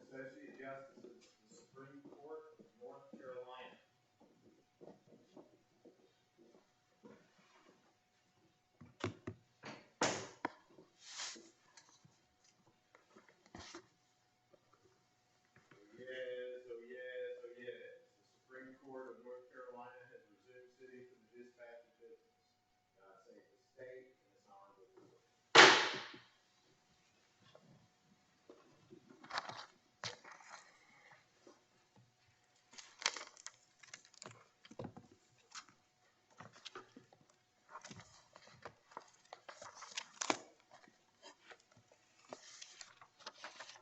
Associate Justices of the Supreme Court of North Carolina. Oh yes, oh yes, oh yes. The Supreme Court of North Carolina has resumed sitting for the dispatch of business. God save the state and this honorable court.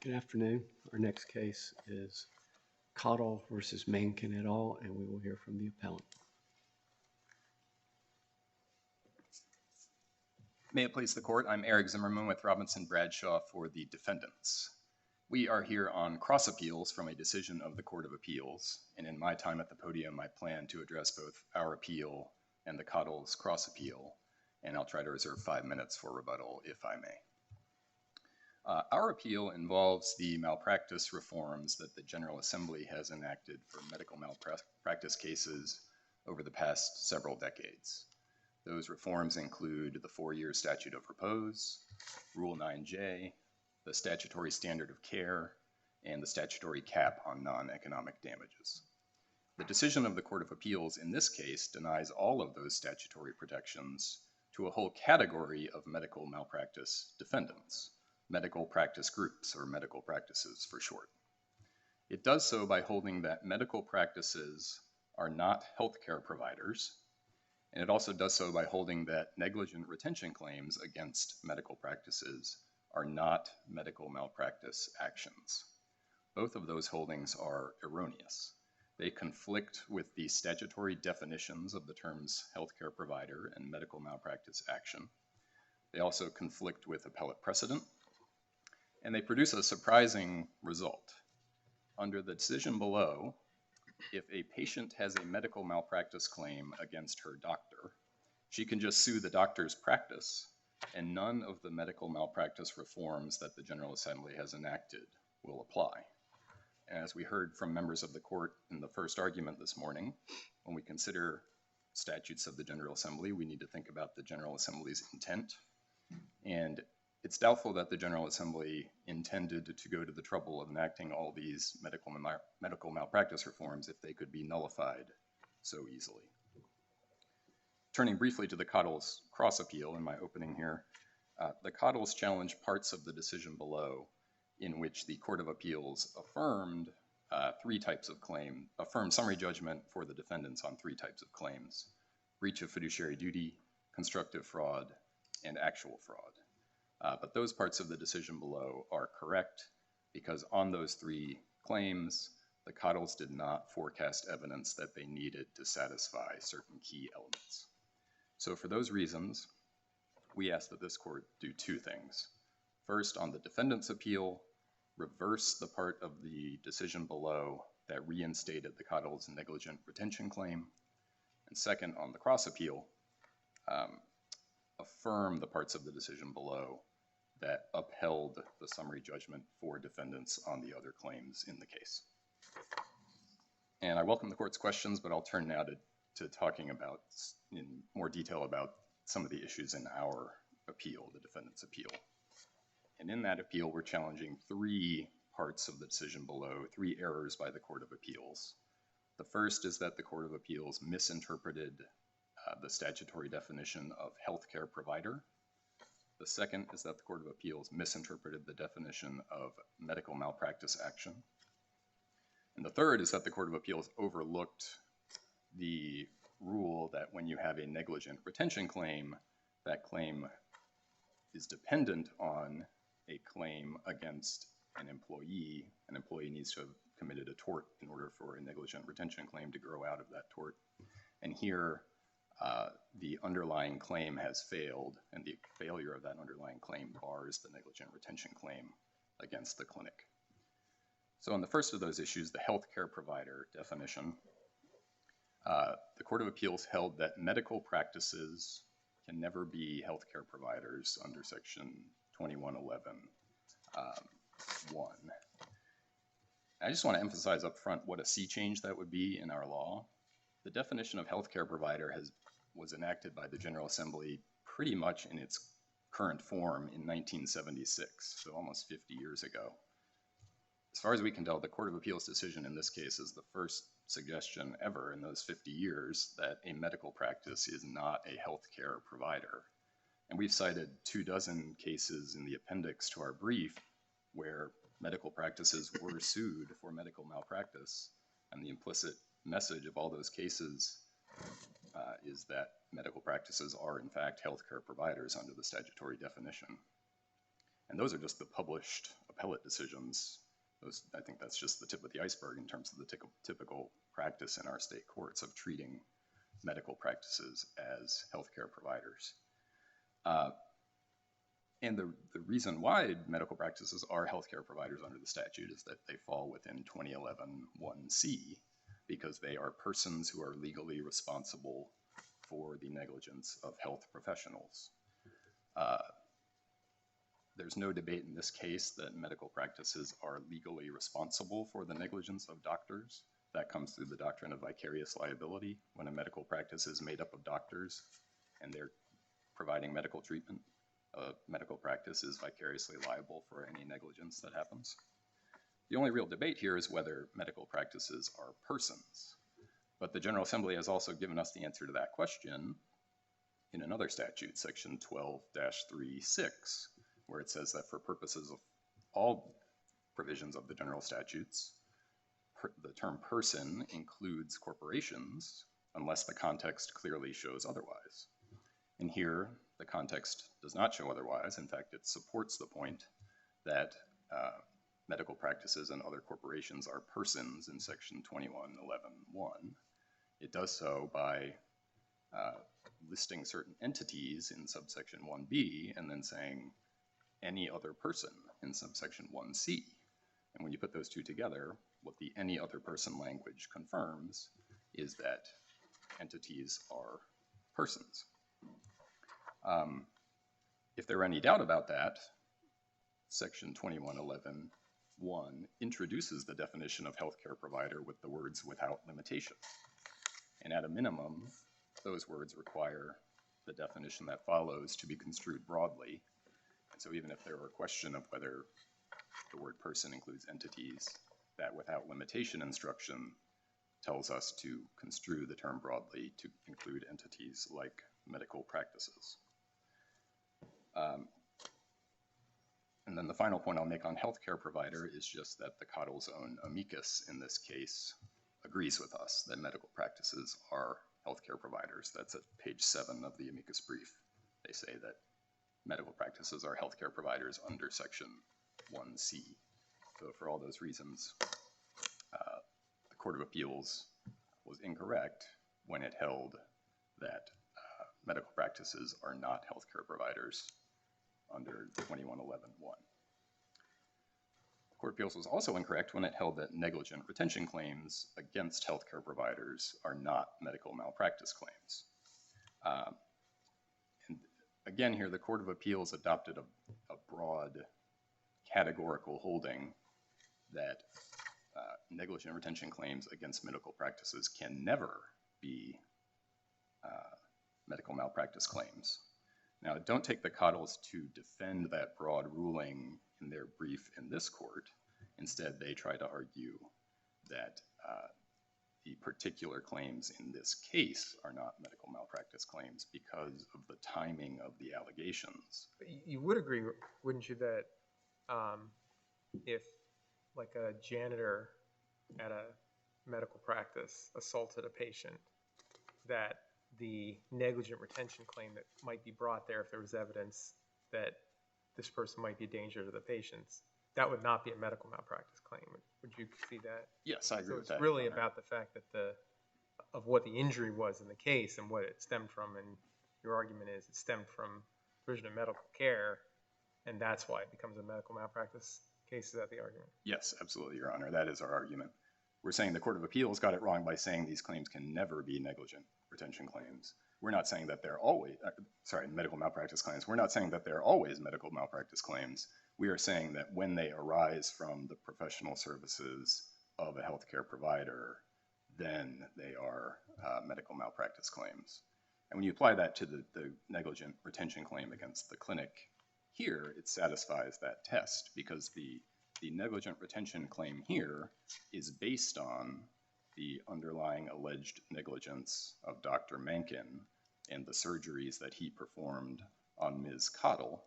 Good afternoon. Our next case is Cottle versus Mankin et al., and we will hear from the appellant. May it please the court, I'm Eric Zimmerman with Robinson Bradshaw for the defendants. We are here on cross appeals from a decision of the Court of Appeals, and in my time at the podium, I plan to address both our appeal and the Cottle's cross appeal, and I'll try to reserve 5 minutes for rebuttal if I may. Our appeal involves the malpractice reforms that the General Assembly has enacted for medical malpractice cases over the past several decades. Those reforms include the 4-year statute of repose, Rule 9J, the statutory standard of care, and the statutory cap on non-economic damages. The decision of the Court of Appeals in this case denies all of those statutory protections to a whole category of medical malpractice defendants, medical practice groups, or medical practices for short. It does so by holding that medical practices are not healthcare providers, and it also does so by holding that negligent retention claims against medical practices are not medical malpractice actions. Both of those holdings are erroneous. They conflict with the statutory definitions of the terms healthcare provider and medical malpractice action. They also conflict with appellate precedent, and they produce a surprising result. Under the decision below, if a patient has a medical malpractice claim against her doctor, she can just sue the doctor's practice, and none of the medical malpractice reforms that the General Assembly has enacted will apply. As we heard from members of the court in the first argument this morning, when we consider statutes of the General Assembly, we need to think about the General Assembly's intent, and it's doubtful that the General Assembly intended to go to the trouble of enacting all these medical malpractice reforms if they could be nullified so easily. Turning briefly to the Cottle's cross appeal in my opening here, the Cottles challenged parts of the decision below in which the Court of Appeals affirmed affirmed summary judgment for the defendants on 3 types of claims: breach of fiduciary duty, constructive fraud, and actual fraud. But those parts of the decision below are correct because on those 3 claims, the Cottles did not forecast evidence that they needed to satisfy certain key elements. So for those reasons, we ask that this court do 2 things. First, on the defendant's appeal, reverse the part of the decision below that reinstated the Cottles' negligent retention claim. And second, on the cross appeal, affirm the parts of the decision below that upheld the summary judgment for defendants on the other claims in the case. And I welcome the court's questions, but I'll turn now to talking about in more detail about some of the issues in our appeal, the defendant's appeal. And in that appeal, we're challenging 3 parts of the decision below, 3 errors by the Court of Appeals. The first is that the Court of Appeals misinterpreted the statutory definition of healthcare provider. The second is that the Court of Appeals misinterpreted the definition of medical malpractice action. And the third is that the Court of Appeals overlooked the rule that when you have a negligent retention claim, that claim is dependent on a claim against an employee. An employee needs to have committed a tort in order for a negligent retention claim to grow out of that tort. And here, the underlying claim has failed, and the failure of that underlying claim bars the negligent retention claim against the clinic. So on the first of those issues, the healthcare provider definition, the Court of Appeals held that medical practices can never be healthcare providers under Section 2111(1). I just want to emphasize up front what a sea change that would be in our law. The definition of healthcare provider was enacted by the General Assembly pretty much in its current form in 1976, so almost 50 years ago. As far as we can tell, the Court of Appeals decision in this case is the first suggestion ever in those 50 years that a medical practice is not a healthcare provider. And we've cited 24 cases in the appendix to our brief where medical practices were sued for medical malpractice, and the implicit message of all those cases is that medical practices are in fact healthcare providers under the statutory definition. And those are just the published appellate decisions. I think that's just the tip of the iceberg in terms of the typical practice in our state courts of treating medical practices as healthcare providers. And the reason why medical practices are healthcare providers under the statute is that they fall within 2011 1C, because they are persons who are legally responsible for the negligence of health professionals. There's no debate in this case that medical practices are legally responsible for the negligence of doctors. That comes through the doctrine of vicarious liability. When a medical practice is made up of doctors and they're providing medical treatment, a medical practice is vicariously liable for any negligence that happens. The only real debate here is whether medical practices are persons. But the General Assembly has also given us the answer to that question in another statute, section 12-3(6), where it says that for purposes of all provisions of the general statutes, the term person includes corporations unless the context clearly shows otherwise. And here, the context does not show otherwise. In fact, it supports the point that medical practices and other corporations are persons in section 2111(1). It does so by listing certain entities in subsection 1B and then saying any other person in subsection 1C. And when you put those two together, what the any other person language confirms is that entities are persons. If there were any doubt about that, section 2111(1) introduces the definition of healthcare provider with the words without limitation. And at a minimum, those words require the definition that follows to be construed broadly. And so even if there were a question of whether the word person includes entities, that without limitation instruction tells us to construe the term broadly to include entities like medical practices. And then the final point I'll make on healthcare provider is just that the Cottle's own amicus in this case agrees with us that medical practices are healthcare providers. That's at page 7 of the amicus brief. They say that medical practices are healthcare providers under section 1C. So for all those reasons, the Court of Appeals was incorrect when it held that medical practices are not healthcare providers under 2111(1). The Court of Appeals was also incorrect when it held that negligent retention claims against healthcare providers are not medical malpractice claims. And again here, the Court of Appeals adopted a broad categorical holding that negligent retention claims against medical practices can never be medical malpractice claims. Now, don't take the Cottles to defend that broad ruling in their brief in this court. Instead, they try to argue that the particular claims in this case are not medical malpractice claims because of the timing of the allegations. But you would agree, wouldn't you, that if like a janitor at a medical practice assaulted a patient, that the negligent retention claim that might be brought there if there was evidence that this person might be a danger to the patients, that would not be a medical malpractice claim. Would you see that? Yes, I agree with that. So it's really about the fact that of what the injury was in the case and what it stemmed from, and your argument is it stemmed from provision of medical care, and that's why it becomes a medical malpractice case. Is that the argument? Yes, absolutely, Your Honor. That is our argument. We're saying the Court of Appeals got it wrong by saying these claims can never be negligent retention claims. We're not saying that they're always, medical malpractice claims. We're not saying that they're always medical malpractice claims. We are saying that when they arise from the professional services of a healthcare provider, then they are medical malpractice claims. And when you apply that to the negligent retention claim against the clinic here, it satisfies that test because the negligent retention claim here is based on the underlying alleged negligence of Dr. Mankin and the surgeries that he performed on Ms. Cottle.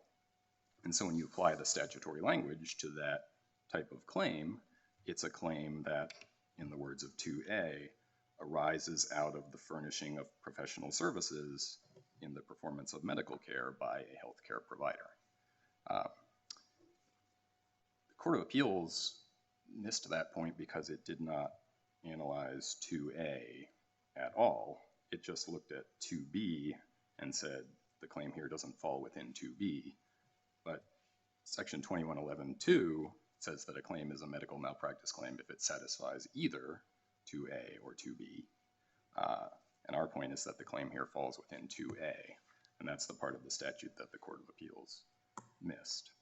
And so when you apply the statutory language to that type of claim, it's a claim that, in the words of 2A, arises out of the furnishing of professional services in the performance of medical care by a healthcare provider. The Court of Appeals missed that point because it did not analyze 2A at all. It just looked at 2B and said the claim here doesn't fall within 2B. But Section 2111(2) says that a claim is a medical malpractice claim if it satisfies either 2A or 2B. And our point is that the claim here falls within 2A, and that's the part of the statute that the Court of Appeals missed.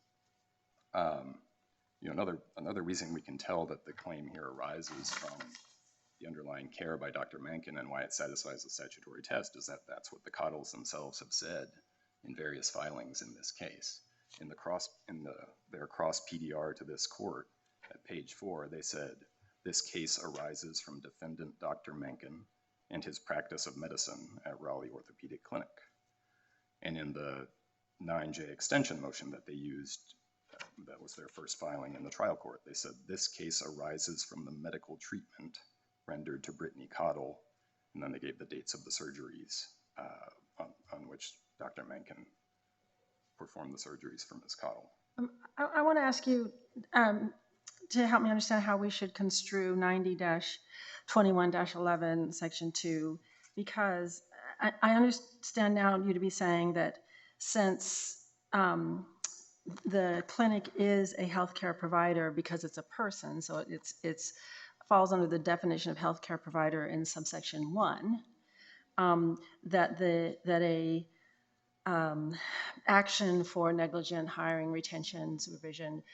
Another reason we can tell that the claim here arises from the underlying care by Dr. Mankin and why it satisfies the statutory test is that that's what the Cottles themselves have said in various filings in this case. In their cross PDR to this court at page 4, they said, "This case arises from defendant Dr. Mankin and his practice of medicine at Raleigh Orthopedic Clinic." And in the 9J extension motion that they used, that was their first filing in the trial court, they said, "This case arises from the medical treatment rendered to Brittany Cottle," and then they gave the dates of the surgeries on which Dr. Mankin performed the surgeries for Ms. Cottle. I want to ask you to help me understand how we should construe 90-21-11, Section 2, because I understand now you to be saying that since the clinic is a healthcare provider because it's a person, so it's falls under the definition of healthcare provider in subsection 1, that a action for negligent hiring, retention, supervision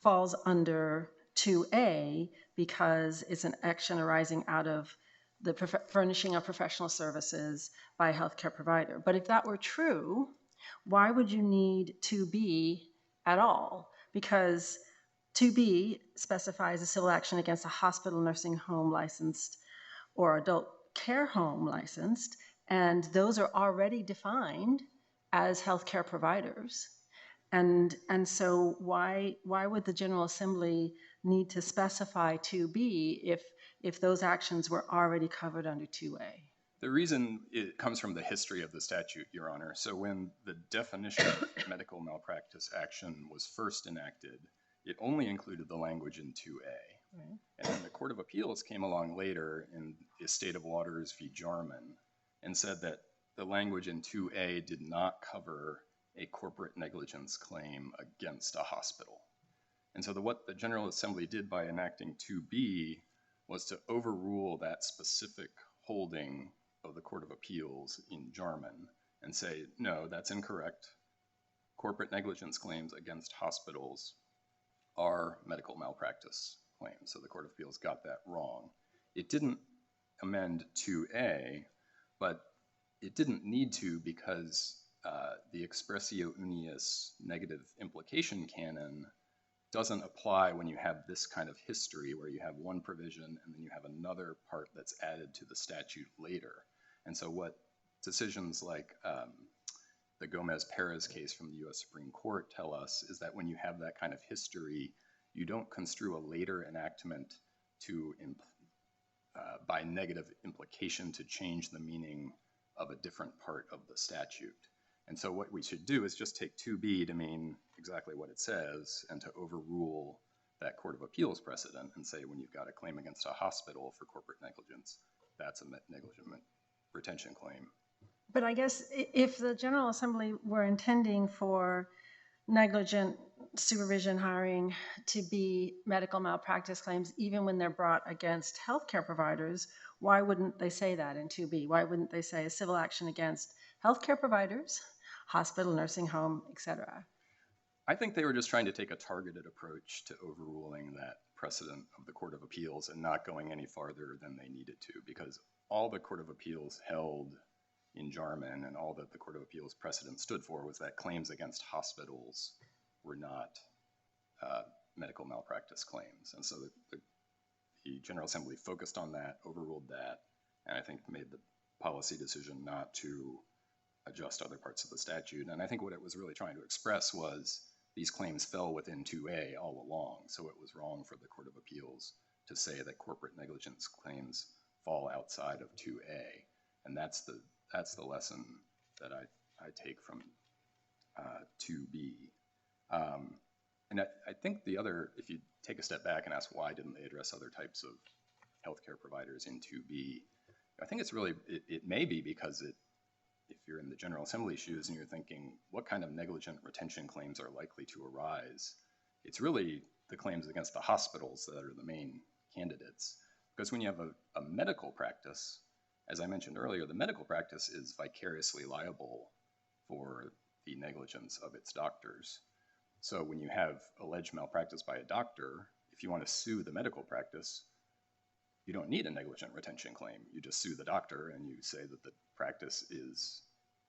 falls under 2A because it's an action arising out of the furnishing of professional services by a healthcare provider. But if that were true, why would you need 2B at all? Because 2B specifies a civil action against a hospital, nursing home licensed or adult care home licensed, and those are already defined as healthcare providers. And so why would the General Assembly need to specify 2B if those actions were already covered under 2A? The reason it comes from the history of the statute, Your Honor. So when the definition of medical malpractice action was first enacted, it only included the language in 2A. Right. And then the Court of Appeals came along later in the Estate of Waters v. Jarman and said that the language in 2A did not cover a corporate negligence claim against a hospital. And so what the General Assembly did by enacting 2B was to overrule that specific holding of the Court of Appeals in Jarman and say, no, that's incorrect. Corporate negligence claims against hospitals are medical malpractice claims. So the Court of Appeals got that wrong. It didn't amend 2A, but it didn't need to because the expressio unius negative implication canon doesn't apply when you have this kind of history where you have one provision and then you have another part that's added to the statute later. And so what decisions like the Gomez-Perez case from the U.S. Supreme Court tell us is that when you have that kind of history, you don't construe a later enactment to by negative implication to change the meaning of a different part of the statute. And so what we should do is just take 2B to mean exactly what it says and to overrule that Court of Appeals precedent and say when you've got a claim against a hospital for corporate negligence, that's a negligent retention claim. But I guess if the General Assembly were intending for negligent supervision hiring to be medical malpractice claims, even when they're brought against healthcare providers, why wouldn't they say that in 2B? Why wouldn't they say a civil action against healthcare providers, hospital, nursing home, etc.? I think they were just trying to take a targeted approach to overruling that precedent of the Court of Appeals and not going any farther than they needed to, because all the Court of Appeals held in Jarman and all that the Court of Appeals precedent stood for was that claims against hospitals were not medical malpractice claims. And so the General Assembly focused on that, overruled that, and I think made the policy decision not to adjust other parts of the statute. And I think what it was really trying to express was these claims fell within 2A all along, so it was wrong for the Court of Appeals to say that corporate negligence claims fall outside of 2A. And that's the lesson that I take from 2B. And I think the other, if you take a step back and ask why didn't they address other types of healthcare providers in 2B, I think it's really, it may be because if you're in the General Assembly shoes and you're thinking, what kind of negligent retention claims are likely to arise? It's really the claims against the hospitals that are the main candidates. Because when you have a medical practice, as I mentioned earlier, the medical practice is vicariously liable for the negligence of its doctors. So when you have alleged malpractice by a doctor, if you want to sue the medical practice, you don't need a negligent retention claim. You just sue the doctor and you say that the practice is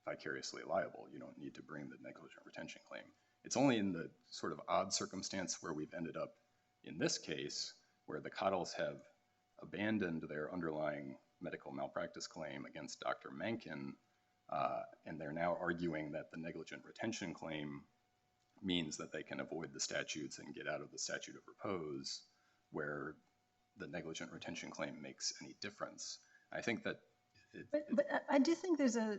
vicariously liable. You don't need to bring the negligent retention claim. It's only in the sort of odd circumstance where we've ended up in this case, where the Cottles have abandoned their underlying medical malpractice claim against Dr. Mankin, and they're now arguing that the negligent retention claim means that they can avoid the statutes and get out of the statute of repose, where the negligent retention claim makes any difference. I think that But I do think there's a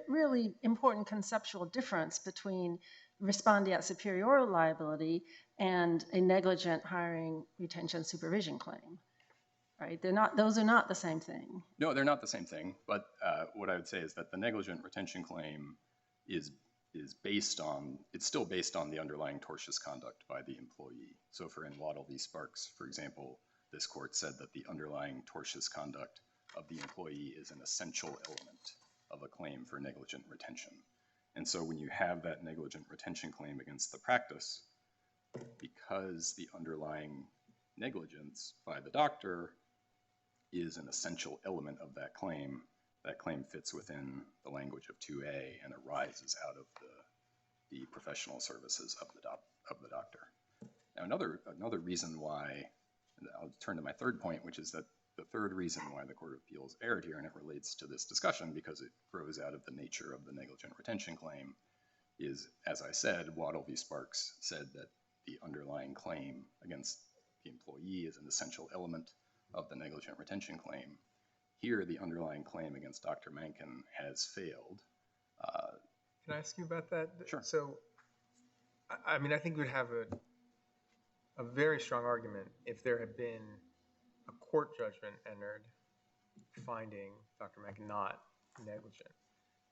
really important conceptual difference between respondeat superior liability and a negligent hiring, retention, supervision claim, right? Those are not the same thing. No, they're not the same thing. But what I would say is that the negligent retention claim is based on, it's still based on the underlying tortious conduct by the employee. So for in Waddle v. Sparks, for example, this court said that the underlying tortious conduct of the employee is an essential element of a claim for negligent retention. And so when you have that negligent retention claim against the practice, because the underlying negligence by the doctor is an essential element of that claim fits within the language of 2A and arises out of the professional services of the doctor. Now another reason why, and I'll turn to my third point, which is that the third reason why the Court of Appeals erred here, and it relates to this discussion because it grows out of the nature of the negligent retention claim, is, as I said, Waddle v. Sparks said that the underlying claim against the employee is an essential element of the negligent retention claim. Here, the underlying claim against Dr. Mankin has failed. Can I ask you about that? Sure. So, I mean, I think we'd have a very strong argument if there had been a court judgment entered finding Dr. Mankin not negligent.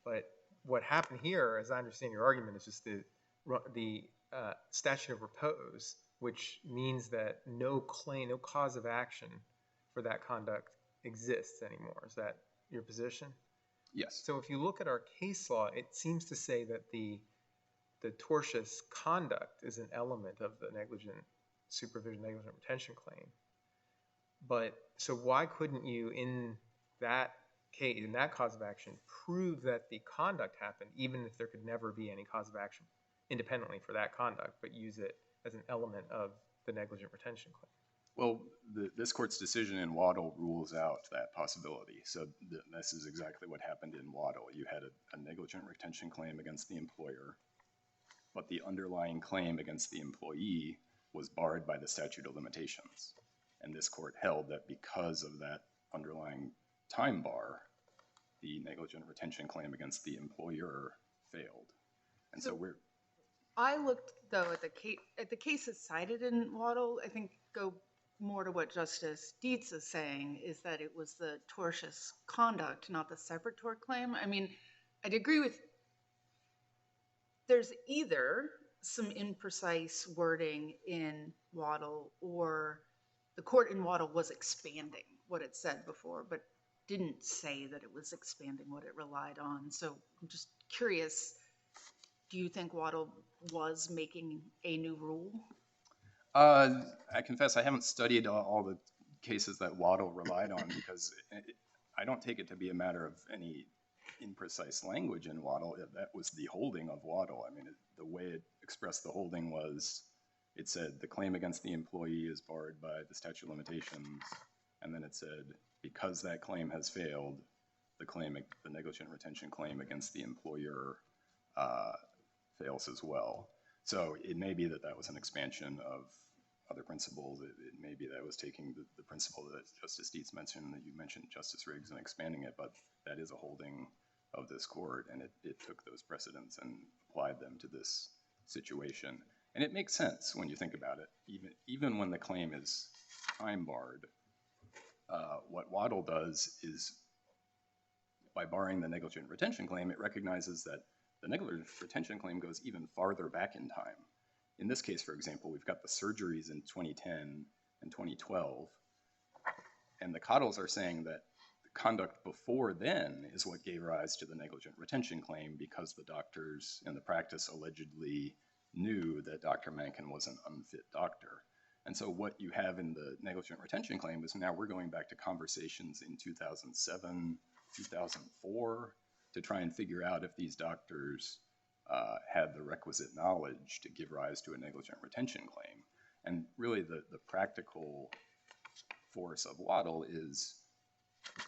But what happened here, as I understand your argument, is just the statute of repose, which means that no claim, no cause of action for that conduct exists anymore. Is that your position? Yes. So if you look at our case law, it seems to say that the tortious conduct is an element of the negligent supervision, negligent retention claim. But so why couldn't you, in that case, in that cause of action, prove that the conduct happened, even if there could never be any cause of action independently for that conduct, but use it as an element of the negligent retention claim? Well, this court's decision in Waddle rules out that possibility. So this is exactly what happened in Waddle. You had a negligent retention claim against the employer, but the underlying claim against the employee was barred by the statute of limitations. And this court held that because of that underlying time bar, the negligent retention claim against the employer failed. And so we're... I looked, though, at the cases cited in Waddle, I think go more to what Justice Dietz is saying, is that it was the tortious conduct, not the separate tort claim. I mean, I'd agree with, there's either some imprecise wording in Waddle, or the court in Waddle was expanding what it said before, but didn't say that it was expanding what it relied on. So I'm just curious, do you think Waddle was making a new rule? I confess I haven't studied all the cases that Waddle relied on because I don't take it to be a matter of any imprecise language in Waddle. That was the holding of Waddle. I mean, the way it expressed the holding was, it said the claim against the employee is barred by the statute of limitations, and then it said because that claim has failed, the negligent retention claim against the employer fails as well. So it may be that that was an expansion of other principles. It may be that it was taking the principle that Justice Dietz mentioned, that you mentioned, Justice Riggs, and expanding it, but that is a holding of this court, and it took those precedents and applied them to this situation. And it makes sense when you think about it. Even when the claim is time barred, what Waddle does is, by barring the negligent retention claim, it recognizes that the negligent retention claim goes even farther back in time. In this case, for example, we've got the surgeries in 2010 and 2012, and the Cottles are saying that the conduct before then is what gave rise to the negligent retention claim because the doctors in the practice allegedly knew that Dr. Mankin was an unfit doctor. And so what you have in the negligent retention claim is now we're going back to conversations in 2007, 2004 to try and figure out if these doctors had the requisite knowledge to give rise to a negligent retention claim. And really the practical force of Waddle is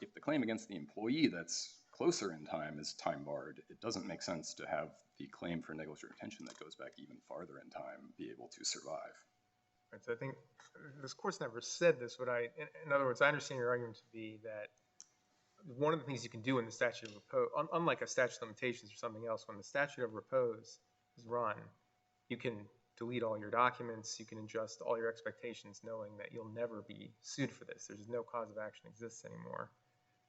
if the claim against the employee that's closer in time is time barred, it doesn't make sense to have the claim for negligent retention that goes back even farther in time be able to survive. Right, so I think this court's never said this, but in other words, I understand your argument to be that one of the things you can do in the statute of repose, unlike a statute of limitations or something else, when the statute of repose is run, you can delete all your documents, you can adjust all your expectations knowing that you'll never be sued for this. There's no cause of action exists anymore.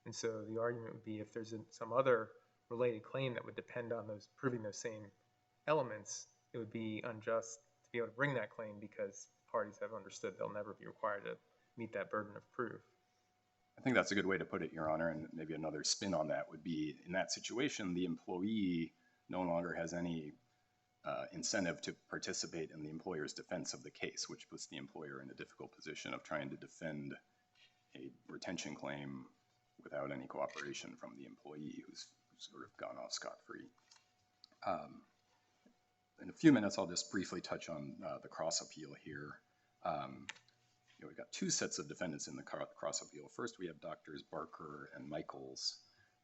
And so the argument would be if there's some other related claim that would depend on those proving those same elements, it would be unjust to be able to bring that claim because parties have understood they'll never be required to meet that burden of proof. I think that's a good way to put it, Your Honor, and maybe another spin on that would be, in that situation, the employee no longer has any incentive to participate in the employer's defense of the case, which puts the employer in a difficult position of trying to defend a retention claim without any cooperation from the employee who's sort of gone off scot-free. In a few minutes, I'll just briefly touch on the cross-appeal here. We've got two sets of defendants in the cross-appeal. First, we have Drs. Barker and Michaels,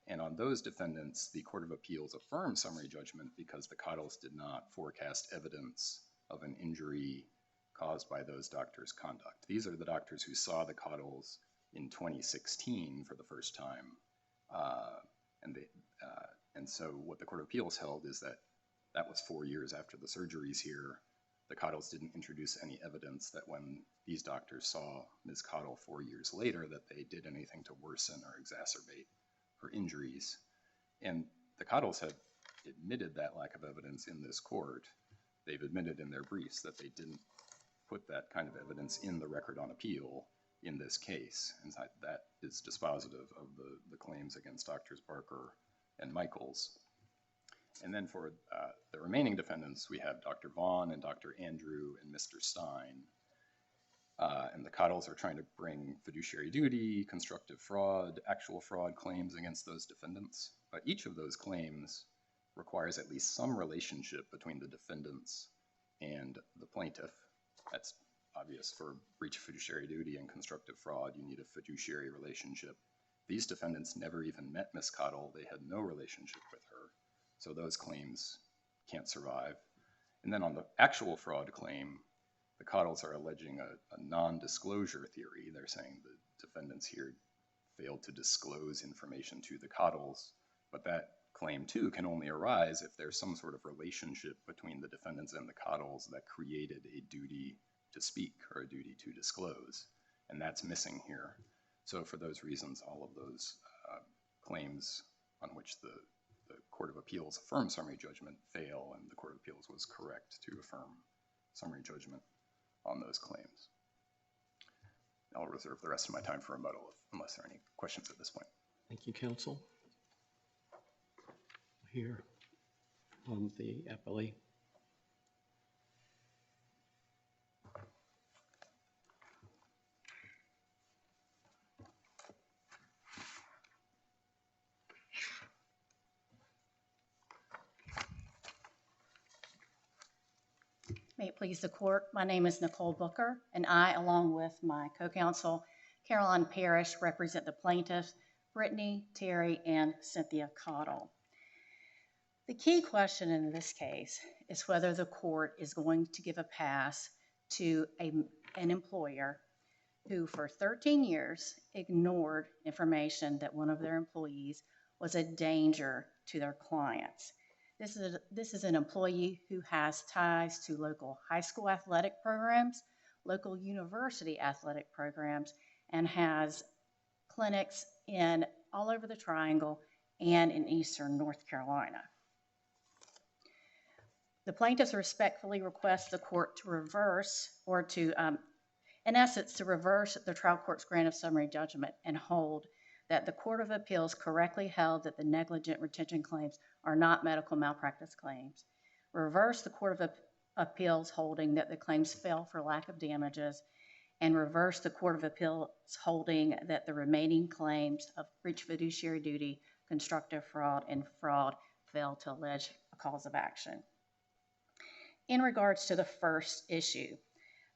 and on those defendants, the Court of Appeals affirmed summary judgment because the Cottles did not forecast evidence of an injury caused by those doctors' conduct. These are the doctors who saw the Cottles in 2016 for the first time, and so what the Court of Appeals held is that that was 4 years after the surgeries here. The Cottles didn't introduce any evidence that when these doctors saw Ms. Cottle 4 years later that they did anything to worsen or exacerbate her injuries. And the Cottles have admitted that lack of evidence in this court. They've admitted in their briefs that they didn't put that kind of evidence in the record on appeal in this case. And that is dispositive of the claims against Drs. Barker and Michaels. And then for the remaining defendants, we have Dr. Vaughn and Dr. Andrew and Mr. Stein. And the Cottles are trying to bring fiduciary duty, constructive fraud, actual fraud claims against those defendants. But each of those claims requires at least some relationship between the defendants and the plaintiff. That's obvious for breach of fiduciary duty and constructive fraud. You need a fiduciary relationship. These defendants never even met Ms. Cottle. They had no relationship with her. So those claims can't survive. And then on the actual fraud claim, the Cottles are alleging a non-disclosure theory. They're saying the defendants here failed to disclose information to the Cottles, but that claim too can only arise if there's some sort of relationship between the defendants and the Cottles that created a duty to speak or a duty to disclose, and that's missing here. So for those reasons, all of those claims on which the Court of Appeals affirmed summary judgment fail, and the Court of Appeals was correct to affirm summary judgment on those claims. I'll reserve the rest of my time for rebuttal unless there are any questions at this point. Thank you, counsel. Here on the appellee. please the court, my name is Nicole Booker, and I, along with my co-counsel, Caroline Parrish, represent the plaintiffs, Brittany, Terry, and Cynthia Cottle. The key question in this case is whether the court is going to give a pass to an employer who for 13 years ignored information that one of their employees was a danger to their clients. This is an employee who has ties to local high school athletic programs, local university athletic programs, and has clinics in all over the Triangle and in Eastern North Carolina. The plaintiffs respectfully request the court to reverse, or to, in essence, to reverse the trial court's grant of summary judgment and hold that the Court of Appeals correctly held that the negligent retention claims are not medical malpractice claims. Reverse the Court of Appeals holding that the claims fail for lack of damages, and reverse the Court of Appeals holding that the remaining claims of breach of fiduciary duty, constructive fraud, and fraud fail to allege a cause of action. In regards to the first issue,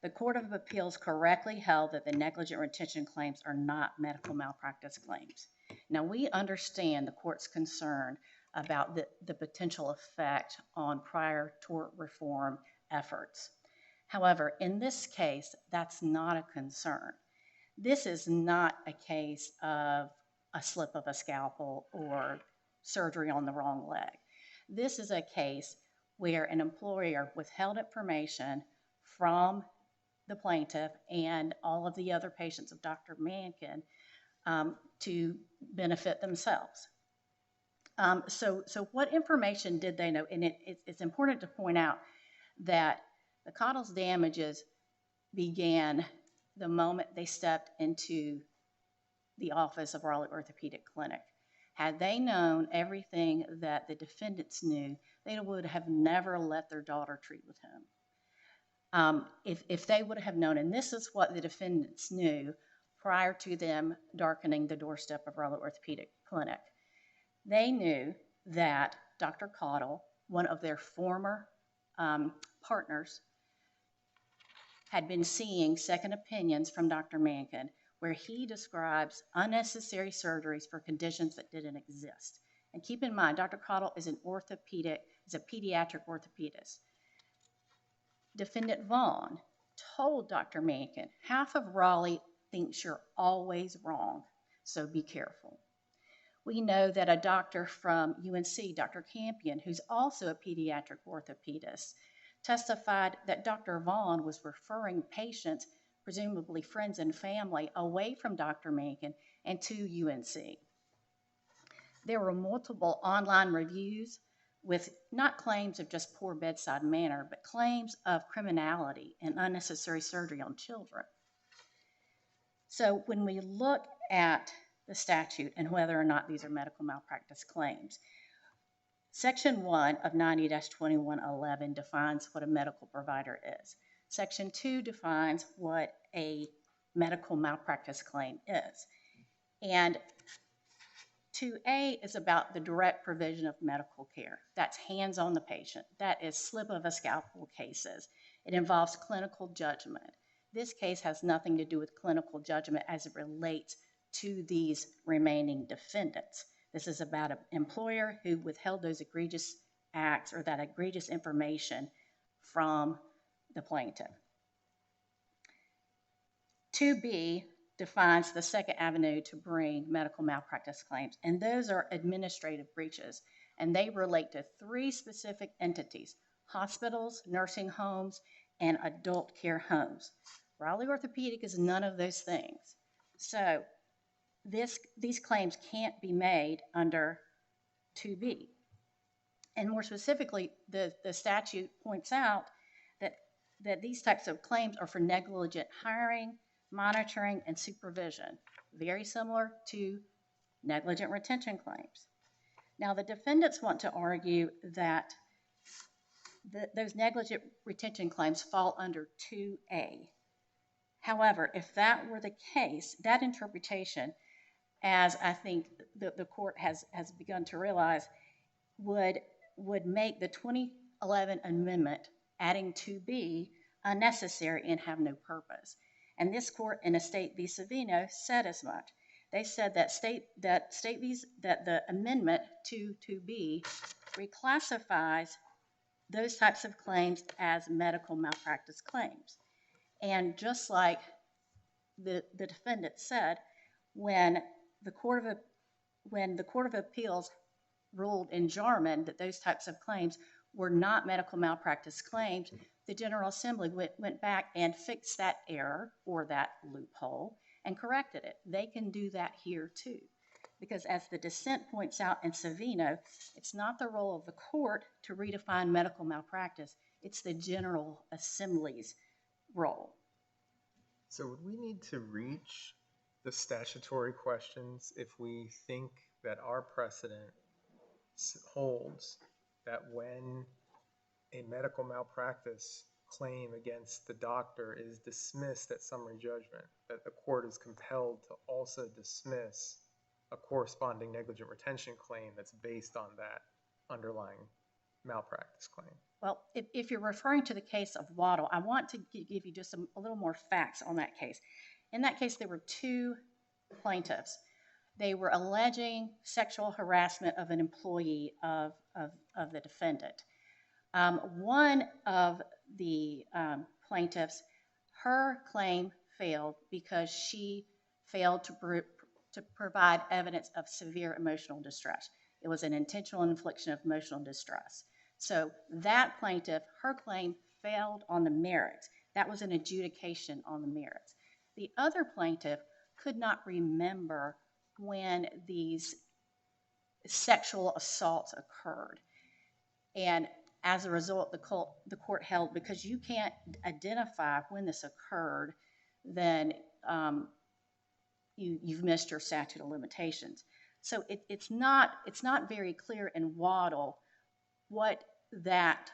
the Court of Appeals correctly held that the negligent retention claims are not medical malpractice claims. Now, we understand the court's concern about the potential effect on prior tort reform efforts. However, in this case, that's not a concern. This is not a case of a slip of a scalpel or surgery on the wrong leg. This is a case where an employer withheld information from the plaintiff and all of the other patients of Dr. Mankin to benefit themselves. So what information did they know? And it's important to point out that the Cottle's damages began the moment they stepped into the office of Raleigh Orthopedic Clinic. Had they known everything that the defendants knew, they would have never let their daughter treat with him. If they would have known, and this is what the defendants knew prior to them darkening the doorstep of Raleigh Orthopedic Clinic, they knew that Dr. Cottle, one of their former partners, had been seeing second opinions from Dr. Mankin, where he describes unnecessary surgeries for conditions that didn't exist. And keep in mind, Dr. Cottle is a pediatric orthopedist. Defendant Vaughn told Dr. Mankin, half of Raleigh thinks you're always wrong, so be careful. We know that a doctor from UNC, Dr. Campion, who's also a pediatric orthopedist, testified that Dr. Vaughn was referring patients, presumably friends and family, away from Dr. Mankin and to UNC. There were multiple online reviews with not claims of just poor bedside manner, but claims of criminality and unnecessary surgery on children. So when we look at the statute and whether or not these are medical malpractice claims, Section 1 of 90-2111 defines what a medical provider is. Section 2 defines what a medical malpractice claim is. And 2A is about the direct provision of medical care. That's hands on the patient. That is slip of a scalpel cases. It involves clinical judgment. This case has nothing to do with clinical judgment as it relates to these remaining defendants. This is about an employer who withheld those egregious acts or that egregious information from the plaintiff. 2B defines the second avenue to bring medical malpractice claims, and those are administrative breaches, and they relate to 3 specific entities: hospitals, nursing homes, and adult care homes. Raleigh Orthopedic is none of those things. So these claims can't be made under 2B. And more specifically, the statute points out that these types of claims are for negligent hiring, monitoring, and supervision, very similar to negligent retention claims. Now, the defendants want to argue that those negligent retention claims fall under 2A. However, if that were the case, that interpretation, as I think the court has begun to realize, would make the 2011 amendment adding 2B unnecessary and have no purpose. And this court in Estate v. Savino said as much. They said that the amendment to 2B reclassifies those types of claims as medical malpractice claims. And just like the defendant said, when the Court of Appeals ruled in Jarman that those types of claims were not medical malpractice claims, the General Assembly went back and fixed that error or that loophole and corrected it. They can do that here too. Because as the dissent points out in Savino, it's not the role of the court to redefine medical malpractice, it's the General Assembly's role. So would we need to reach the statutory questions if we think that our precedent holds that when a medical malpractice claim against the doctor is dismissed at summary judgment, that the court is compelled to also dismiss a corresponding negligent retention claim that's based on that underlying malpractice claim? Well, if you're referring to the case of Waddle, I want to give you just a little more facts on that case. In that case, there were two plaintiffs. They were alleging sexual harassment of an employee of the defendant. One of the plaintiffs, her claim failed because she failed to provide evidence of severe emotional distress. It was an intentional infliction of emotional distress. So that plaintiff, her claim failed on the merits. That was an adjudication on the merits. The other plaintiff could not remember when these sexual assaults occurred. And as a result, the court held, because you can't identify when this occurred, then you've missed your statute of limitations. So it's not very clear in Waddle what that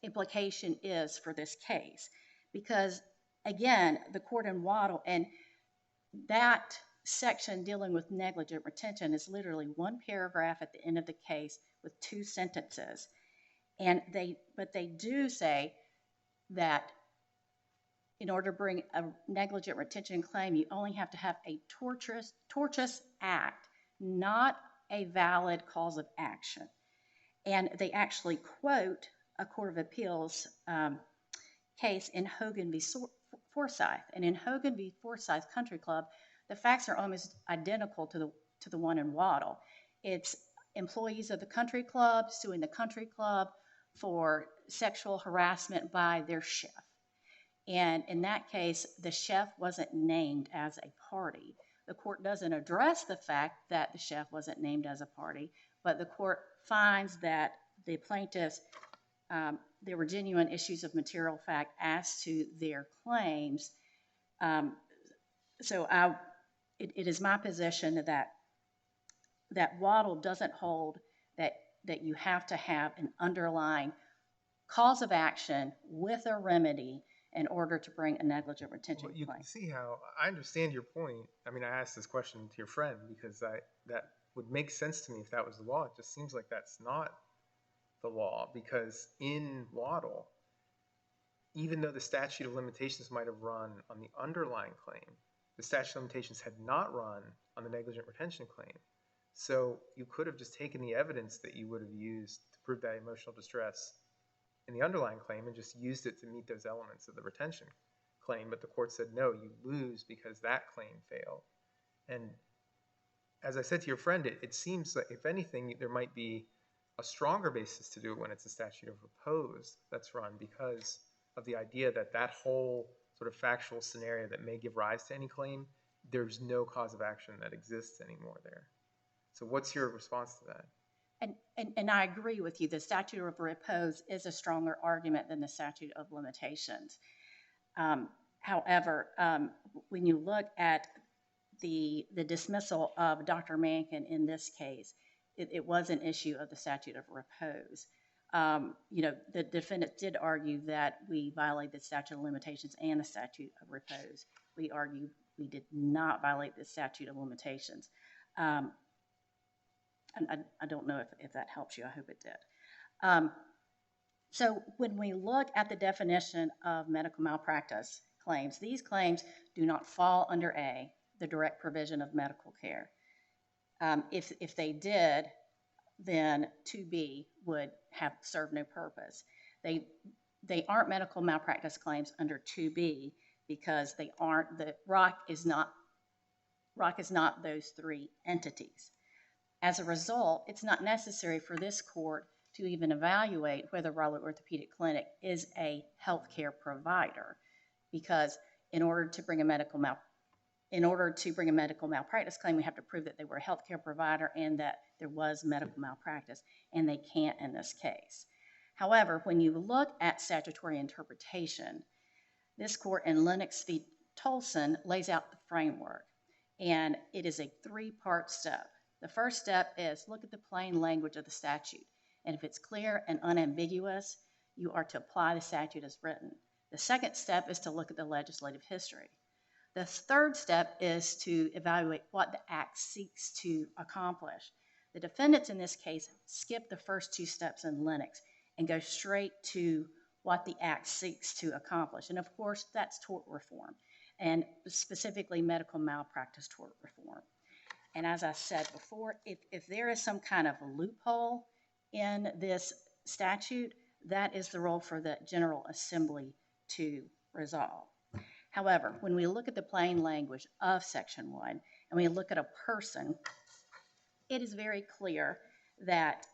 implication is for this case. Because, again, the court in Waddle, and that section dealing with negligent retention is literally one paragraph at the end of the case with two sentences. But they do say that in order to bring a negligent retention claim, you only have to have a tortious act, not a valid cause of action. And they actually quote a Court of Appeals case in Hogan v. Forsyth. And in Hogan v. Forsyth Country Club, the facts are almost identical to the one in Waddle. It's employees of the country club suing the country club for sexual harassment by their chef. And in that case, the chef wasn't named as a party. The court doesn't address the fact that the chef wasn't named as a party, but the court finds that the plaintiffs, there were genuine issues of material fact as to their claims. So it is my position that Waddle doesn't hold that you have to have an underlying cause of action with a remedy in order to bring a negligent retention claim. You can see how I understand your point. I mean, I asked this question to your friend because that would make sense to me if that was the law. It just seems like that's not the law, because in Waddle, even though the statute of limitations might have run on the underlying claim, the statute of limitations had not run on the negligent retention claim. So you could have just taken the evidence that you would have used to prove that emotional distress in the underlying claim and just used it to meet those elements of the retention claim. But the court said, no, you lose because that claim failed. And as I said to your friend, it seems like, if anything, there might be a stronger basis to do it when it's a statute of repose that's run, because of the idea that that whole sort of factual scenario that may give rise to any claim, there's no cause of action that exists anymore there. So what's your response to that? And I agree with you. The statute of repose is a stronger argument than the statute of limitations. However, when you look at the dismissal of Dr. Mankin in this case, it was an issue of the statute of repose. The defendant did argue that we violated the statute of limitations and the statute of repose. We argued we did not violate the statute of limitations. And I don't know if that helps you. I hope it did. So when we look at the definition of medical malpractice claims, these claims do not fall under A, the direct provision of medical care. If they did, then 2B would have served no purpose. They aren't medical malpractice claims under 2B because they aren't, the ROC is not those three entities. As a result, it's not necessary for this court to even evaluate whether Raleigh Orthopedic Clinic is a healthcare provider, because in order to bring a medical malpractice claim, we have to prove that they were a healthcare provider and that there was medical malpractice, and they can't in this case. However, when you look at statutory interpretation, this court in Lennox v. Tolson lays out the framework, and it is a three-part step. The first step is look at the plain language of the statute, and if it's clear and unambiguous, you are to apply the statute as written. The second step is to look at the legislative history. The third step is to evaluate what the act seeks to accomplish. The defendants in this case skip the first two steps in Lennox and go straight to what the act seeks to accomplish. And of course, that's tort reform, and specifically medical malpractice tort reform. And as I said before, if there is some kind of a loophole in this statute, that is the role for the General Assembly to resolve. However, when we look at the plain language of Section 1 and we look at a person, it is very clear that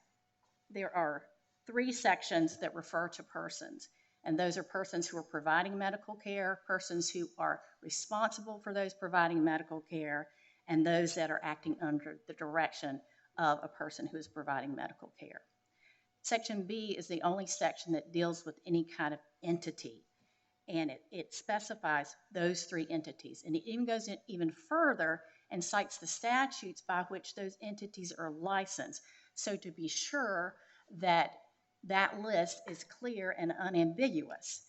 there are three sections that refer to persons, and those are persons who are providing medical care, persons who are responsible for those providing medical care, and those that are acting under the direction of a person who is providing medical care. Section B is the only section that deals with any kind of entity, and it specifies those three entities. And it even goes in even further and cites the statutes by which those entities are licensed. So to be sure that that list is clear and unambiguous.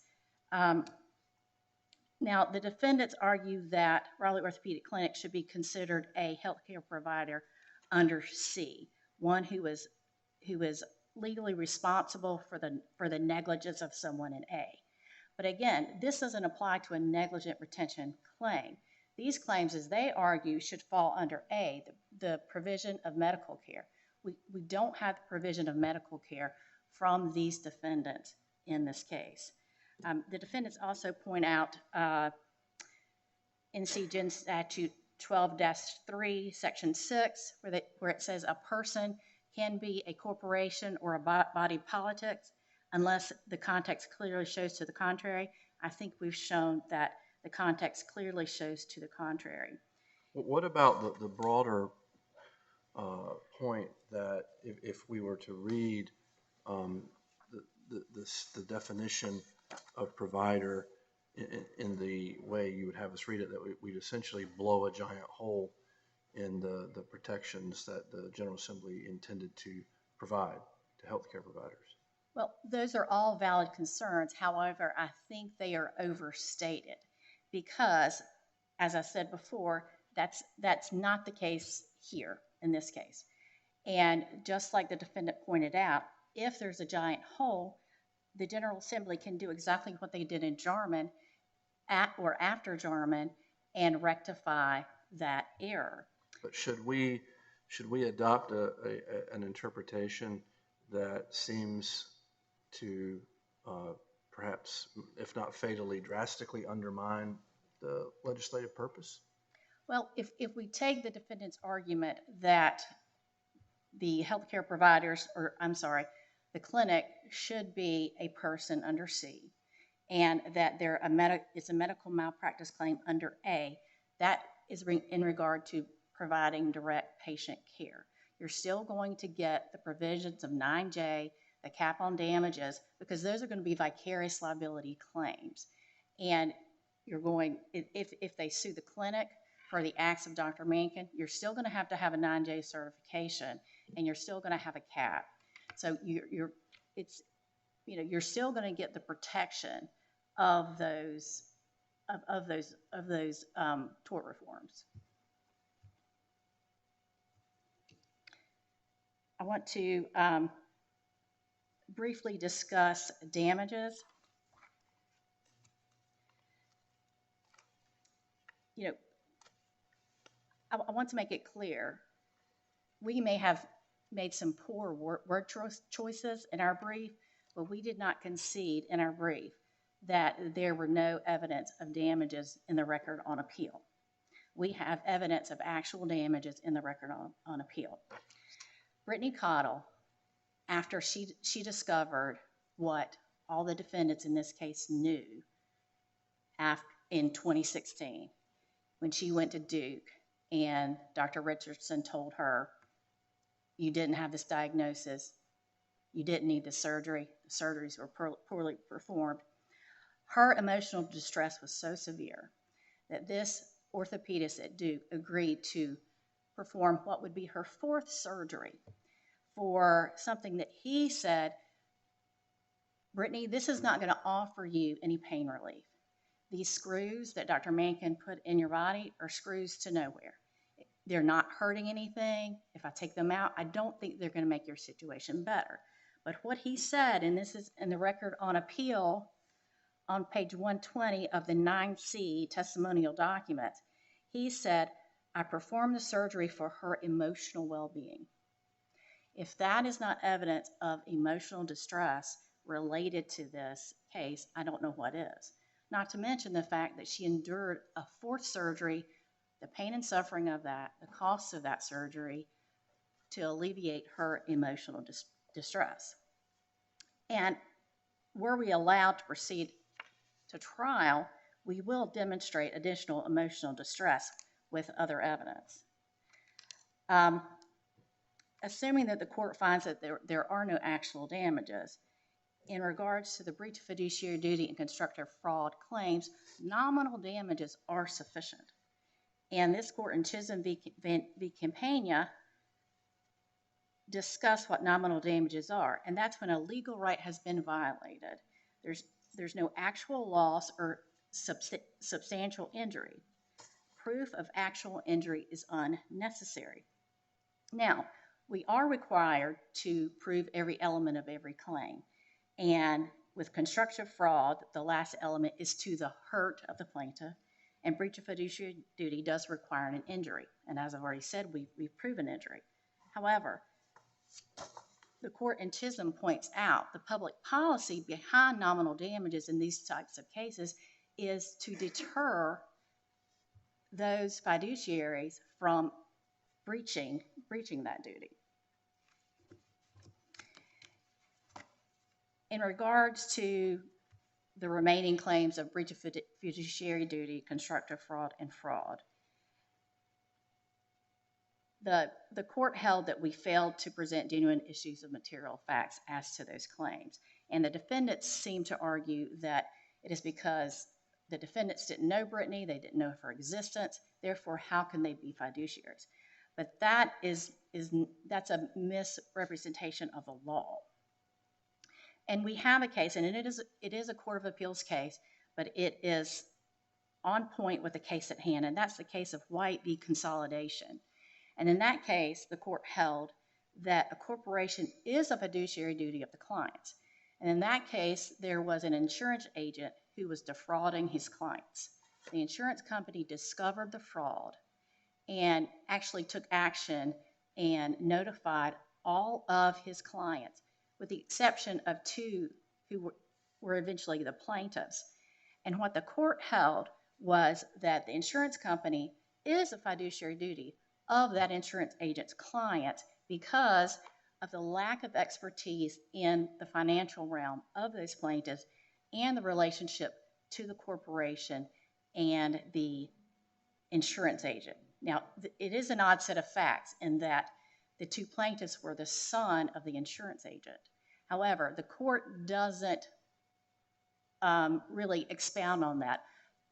Now, the defendants argue that Raleigh Orthopedic Clinic should be considered a healthcare provider under C, one who is legally responsible for the negligence of someone in A. But again, this doesn't apply to a negligent retention claim. These claims, as they argue, should fall under A, the provision of medical care. We don't have the provision of medical care from these defendants in this case. The defendants also point out NC Gen Statute 12-3, Section 6, where it says a person can be a corporation or a body politic unless the context clearly shows to the contrary. I think we've shown that the context clearly shows to the contrary. What about the broader point that if we were to read the definition of provider in the way you would have us read it, that we'd essentially blow a giant hole in the protections that the General Assembly intended to provide to healthcare providers? Well, those are all valid concerns. However, I think they are overstated because, as I said before, that's not the case here in this case. And just like the defendant pointed out, if there's a giant hole, the General Assembly can do exactly what they did in Jarman or after Jarman and rectify that error. But should we adopt an interpretation that seems to perhaps, if not fatally, drastically undermine the legislative purpose? Well, if we take the defendant's argument that the healthcare providers, the clinic should be a person under C, and that it's a medical malpractice claim under A, that is in regard to providing direct patient care. You're still going to get the provisions of 9J, the cap on damages, because those are going to be vicarious liability claims. And you're going, if they sue the clinic for the acts of Dr. Mankin, you're still going to have a 9J certification, and you're still going to have a cap. So you're still going to get the protection of those tort reforms. I want to briefly discuss damages. You know, I want to make it clear, we may have made some poor word choices in our brief, but we did not concede in our brief that there were no evidence of damages in the record on appeal. We have evidence of actual damages in the record on appeal. Brittany Cottle, after she discovered what all the defendants in this case knew in 2016, when she went to Duke and Dr. Richardson told her, you didn't have this diagnosis, you didn't need the surgery, the surgeries were poorly performed. Her emotional distress was so severe that this orthopedist at Duke agreed to perform what would be her 4th surgery for something that he said, Brittany, this is not going to offer you any pain relief. These screws that Dr. Mankin put in your body are screws to nowhere. They're not hurting anything. If I take them out, I don't think they're going to make your situation better. But what he said, and this is in the record on appeal on page 120 of the 9C testimonial document, he said, I performed the surgery for her emotional well-being. If that is not evidence of emotional distress related to this case, I don't know what is. Not to mention the fact that she endured a 4th surgery, the pain and suffering of that, the costs of that surgery, to alleviate her emotional distress. And were we allowed to proceed to trial, we will demonstrate additional emotional distress with other evidence. Assuming that the court finds that there are no actual damages, in regards to the breach of fiduciary duty and constructive fraud claims, nominal damages are sufficient. And this court in Chisholm v. Campagna discussed what nominal damages are, and that's when a legal right has been violated. There's no actual loss or substantial injury. Proof of actual injury is unnecessary. Now, we are required to prove every element of every claim. And with constructive fraud, the last element is to the hurt of the plaintiff, and breach of fiduciary duty does require an injury. And as I've already said, we've proven injury. However, the court in Chisholm points out the public policy behind nominal damages in these types of cases is to deter those fiduciaries from breaching that duty. In regards to the remaining claims of breach of fiduciary duty, constructive fraud, and fraud, the court held that we failed to present genuine issues of material facts as to those claims. And the defendants seem to argue that it is because the defendants didn't know Brittany, they didn't know of her existence, therefore how can they be fiduciaries? But that's a misrepresentation of the law. And we have a case, and it is a Court of Appeals case, but it is on point with the case at hand, and that's the case of White v. Consolidation. And in that case, the court held that a corporation is a fiduciary duty of the clients. And in that case, there was an insurance agent who was defrauding his clients. The insurance company discovered the fraud and actually took action and notified all of his clients, with the exception of 2 who were eventually the plaintiffs. And what the court held was that the insurance company is a fiduciary duty of that insurance agent's client because of the lack of expertise in the financial realm of those plaintiffs and the relationship to the corporation and the insurance agent. Now, it is an odd set of facts in that the 2 plaintiffs were the son of the insurance agent. However, the court doesn't really expound on that.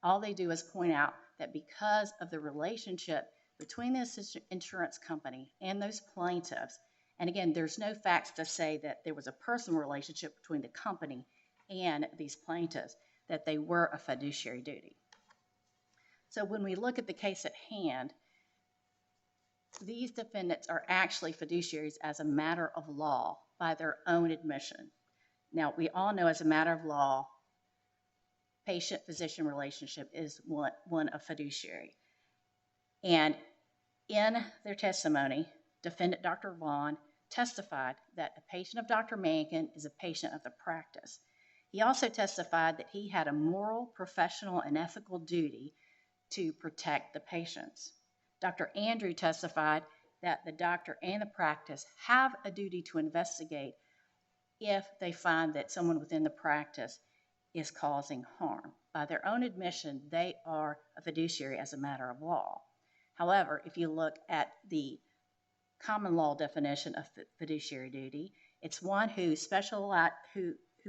All they do is point out that because of the relationship between this insurance company and those plaintiffs, and again, there's no facts to say that there was a personal relationship between the company and these plaintiffs, that they were a fiduciary duty. So when we look at the case at hand, these defendants are actually fiduciaries as a matter of law by their own admission. Now, we all know as a matter of law, patient-physician relationship is one of fiduciary. And in their testimony, defendant Dr. Vaughn testified that a patient of Dr. Mankin is a patient of the practice. He also testified that he had a moral, professional, and ethical duty to protect the patients. Dr. Andrew testified that the doctor and the practice have a duty to investigate if they find that someone within the practice is causing harm. By their own admission, they are a fiduciary as a matter of law. However, if you look at the common law definition of fiduciary duty, it's one who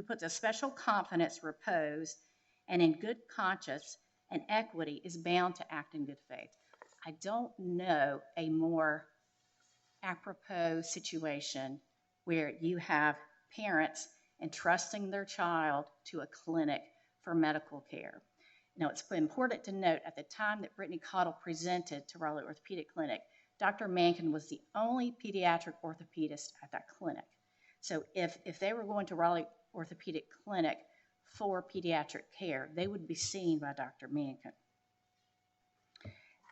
puts a special confidence, repose, and in good conscience and equity is bound to act in good faith. I don't know a more apropos situation where you have parents entrusting their child to a clinic for medical care. Now, it's important to note at the time that Brittany Cottle presented to Raleigh Orthopedic Clinic, Dr. Mankin was the only pediatric orthopedist at that clinic. So if they were going to Raleigh Orthopedic Clinic for pediatric care, they would be seen by Dr. Mankin.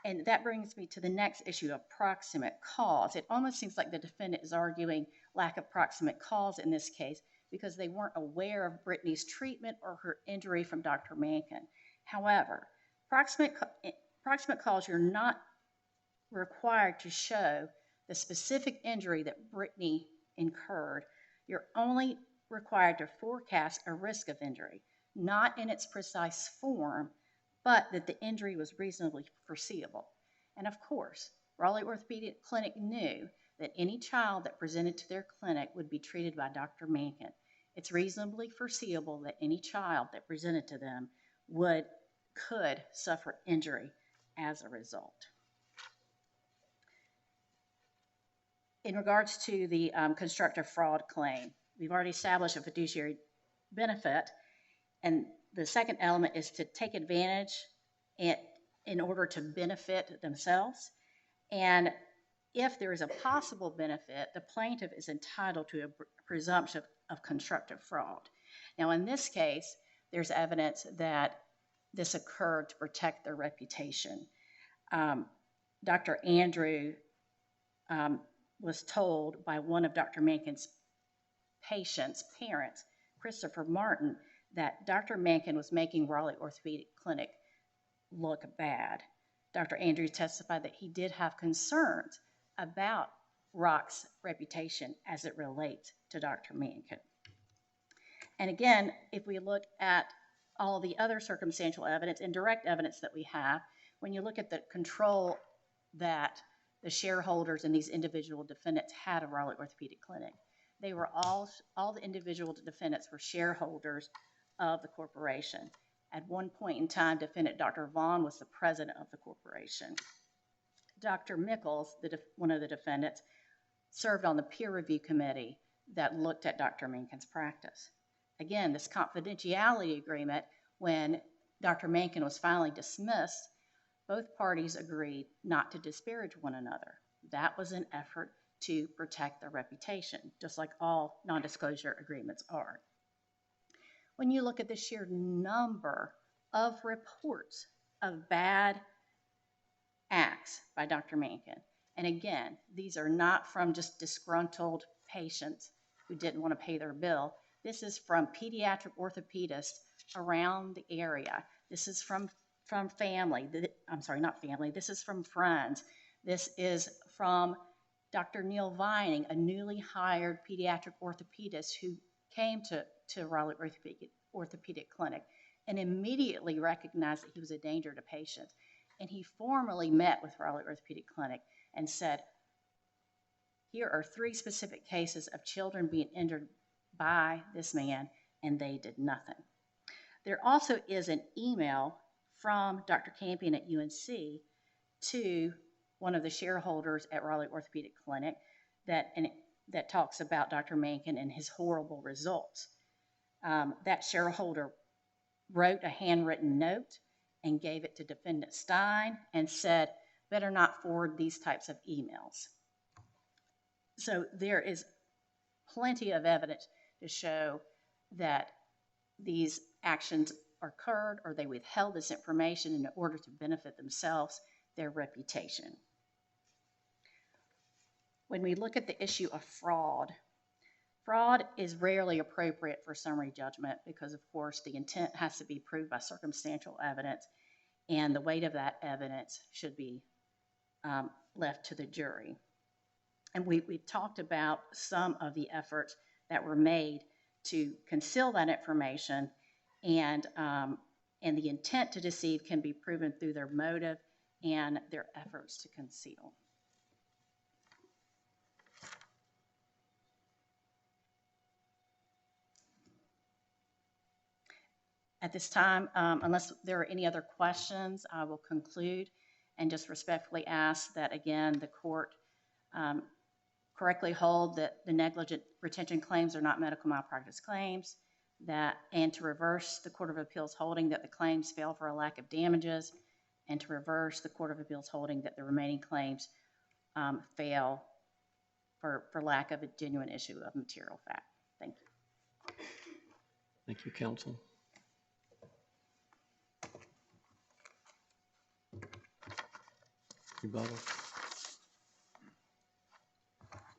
And that brings me to the next issue of proximate cause. It almost seems like the defendant is arguing lack of proximate cause in this case because they weren't aware of Brittany's treatment or her injury from Dr. Mankin. However, proximate cause, you're not required to show the specific injury that Brittany incurred. You're only required to forecast a risk of injury, not in its precise form, but that the injury was reasonably foreseeable. And of course, Raleigh Orthopedic Clinic knew that any child that presented to their clinic would be treated by Dr. Mankin. It's reasonably foreseeable that any child that presented to them could suffer injury as a result. In regards to the constructive fraud claim, we've already established a fiduciary benefit, and the second element is to take advantage in order to benefit themselves. And if there is a possible benefit, the plaintiff is entitled to a presumption of constructive fraud. Now, in this case, there's evidence that this occurred to protect their reputation. Dr. Andrew was told by one of Dr. Mankin's patients' parents, Christopher Martin, that Dr. Mankin was making Raleigh Orthopedic Clinic look bad. Dr. Andrews testified that he did have concerns about Rock's reputation as it relates to Dr. Mankin. And again, if we look at all the other circumstantial evidence and direct evidence that we have, when you look at the control that the shareholders and these individual defendants had of Raleigh Orthopedic Clinic, they were all the individual defendants were shareholders of the corporation. At one point in time, defendant Dr. Vaughn was the president of the corporation. Dr. Mickles, one of the defendants, served on the peer review committee that looked at Dr. Mankin's practice. Again, this confidentiality agreement, when Dr. Mankin was finally dismissed, both parties agreed not to disparage one another. That was an effort to protect their reputation, just like all non-disclosure agreements are. When you look at the sheer number of reports of bad acts by Dr. Mankin, and again, these are not from just disgruntled patients who didn't want to pay their bill. This is from pediatric orthopedists around the area. This is from family. I'm sorry, not family. This is from friends. This is from Dr. Neil Vining, a newly hired pediatric orthopedist who came to Raleigh Orthopedic Clinic and immediately recognized that he was a danger to patients. And he formally met with Raleigh Orthopedic Clinic and said, here are 3 specific cases of children being injured by this man, and they did nothing. There also is an email from Dr. Campion at UNC to one of the shareholders at Raleigh Orthopedic Clinic that talks about Dr. Mankin and his horrible results. That shareholder wrote a handwritten note and gave it to Defendant Stein and said, better not forward these types of emails. So there is plenty of evidence to show that these actions occurred or they withheld this information in order to benefit themselves, their reputation. When we look at the issue of fraud, fraud is rarely appropriate for summary judgment because, of course, the intent has to be proved by circumstantial evidence, and the weight of that evidence should be left to the jury. And we've talked about some of the efforts that were made to conceal that information, and the intent to deceive can be proven through their motive and their efforts to conceal. At this time, unless there are any other questions, I will conclude and just respectfully ask that, again, the court correctly hold that the negligent retention claims are not medical malpractice claims, and to reverse the Court of Appeals holding that the claims fail for a lack of damages, and to reverse the Court of Appeals holding that the remaining claims fail for lack of a genuine issue of material fact. Thank you. Thank you, counsel. Rebuttal.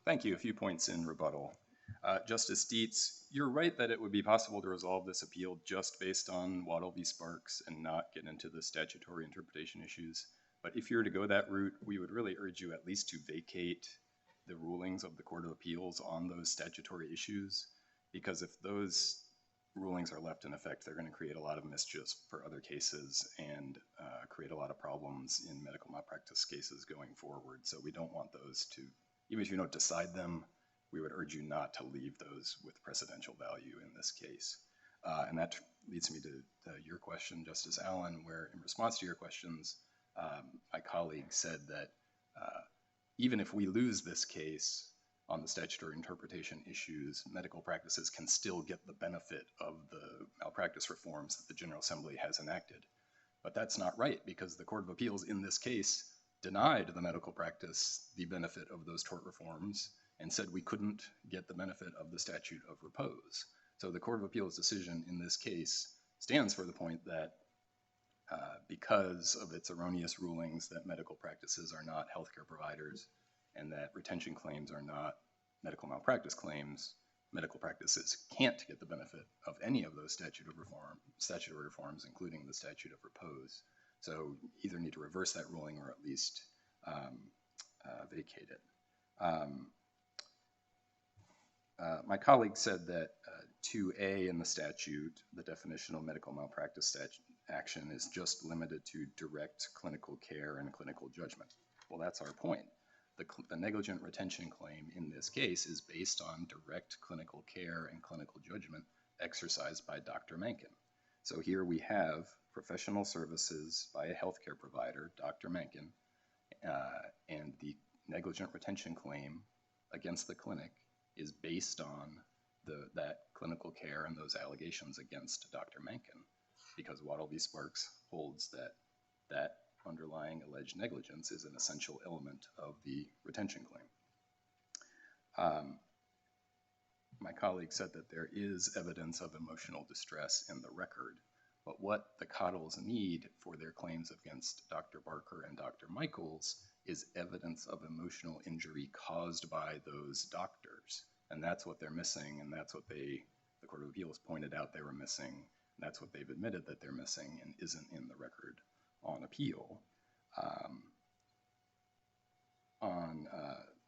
Thank you. A few points in rebuttal. Justice Dietz, you're right that it would be possible to resolve this appeal just based on Waddle v. Sparks and not get into the statutory interpretation issues. But if you were to go that route, we would really urge you at least to vacate the rulings of the Court of Appeals on those statutory issues, because if those rulings are left in effect, they're going to create a lot of mischief for other cases and create a lot of problems in medical malpractice cases going forward. So we don't want those to, even if you don't decide them, we would urge you not to leave those with precedential value in this case. And that leads me to your question, Justice Allen, where in response to your questions, my colleague said that even if we lose this case on the statutory interpretation issues, medical practices can still get the benefit of the malpractice reforms that the General Assembly has enacted. But that's not right, because the Court of Appeals in this case denied the medical practice the benefit of those tort reforms and said we couldn't get the benefit of the statute of repose. So the Court of Appeals decision in this case stands for the point that because of its erroneous rulings that medical practices are not healthcare providers and that retention claims are not medical malpractice claims, medical practices can't get the benefit of any of those statutory reforms, including the statute of repose. So either need to reverse that ruling or at least vacate it. My colleague said that 2A in the statute, the definition of medical malpractice action, is just limited to direct clinical care and clinical judgment. Well, that's our point. The negligent retention claim in this case is based on direct clinical care and clinical judgment exercised by Dr. Mankin. So here we have professional services by a healthcare provider, Dr. Mankin, and the negligent retention claim against the clinic is based on that clinical care and those allegations against Dr. Mankin, because Waddle v. Sparks holds that underlying alleged negligence is an essential element of the retention claim. My colleague said that there is evidence of emotional distress in the record, but what the Cottles need for their claims against Dr. Barker and Dr. Michaels is evidence of emotional injury caused by those doctors. And that's what they're missing, and that's what the Court of Appeals pointed out they were missing. And that's what they've admitted that they're missing and isn't in the record on appeal.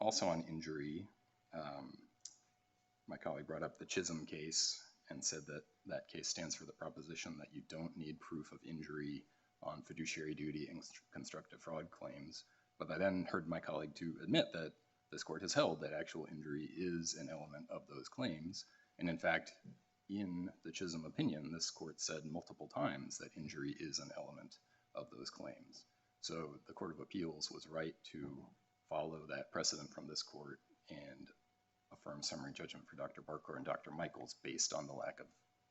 Also on injury, my colleague brought up the Chisholm case and said that that case stands for the proposition that you don't need proof of injury on fiduciary duty and constructive fraud claims. But I then heard my colleague to admit that this court has held that actual injury is an element of those claims. And in fact, in the Chisholm opinion, this court said multiple times that injury is an element of those claims. So the Court of Appeals was right to follow that precedent from this court and affirm summary judgment for Dr. Barker and Dr. Michaels based on the lack of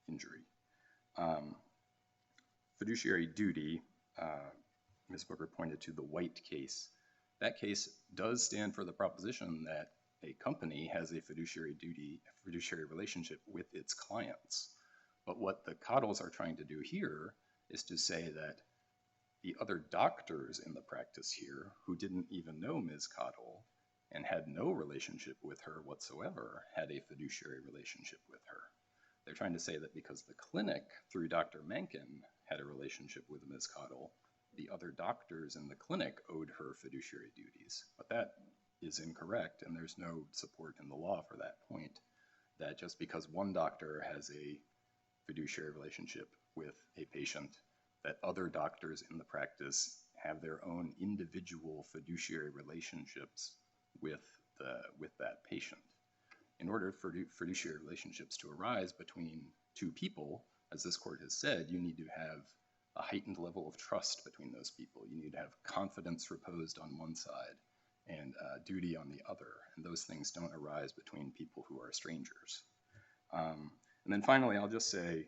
injury. Fiduciary duty, Ms. Booker pointed to the White case. That case does stand for the proposition that a company has a fiduciary duty, a fiduciary relationship with its clients. But what the Cottles are trying to do here is to say that the other doctors in the practice here who didn't even know Ms. Cottle and had no relationship with her whatsoever had a fiduciary relationship with her. They're trying to say that because the clinic, through Dr. Mankin, had a relationship with Ms. Cottle, the other doctors in the clinic owed her fiduciary duties. But that is incorrect, and there's no support in the law for that point, that just because one doctor has a fiduciary relationship with a patient, that other doctors in the practice have their own individual fiduciary relationships with that patient. In order for fiduciary relationships to arise between two people, as this court has said, you need to have a heightened level of trust between those people. You need to have confidence reposed on one side and duty on the other, and those things don't arise between people who are strangers. And then finally, I'll just say,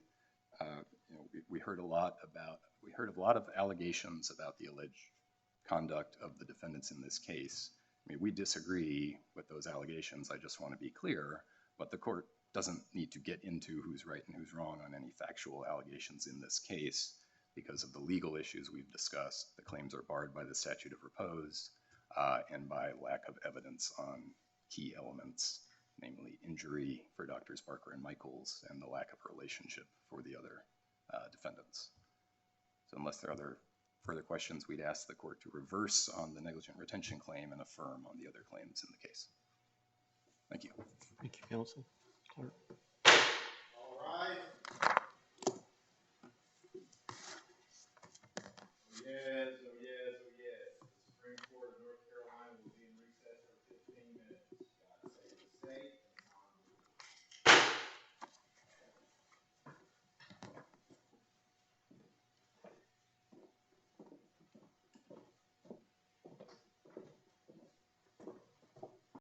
we heard a lot of allegations about the alleged conduct of the defendants in this case. I mean, we disagree with those allegations. I just want to be clear, but the court doesn't need to get into who's right and who's wrong on any factual allegations in this case because of the legal issues we've discussed. The claims are barred by the statute of repose and by lack of evidence on key elements, namely injury for Drs. Barker and Michaels and the lack of relationship for the other defendants. So unless there are other further questions, we'd ask the court to reverse on the negligent retention claim and affirm on the other claims in the case. Thank you. Thank you, counsel. Clerk.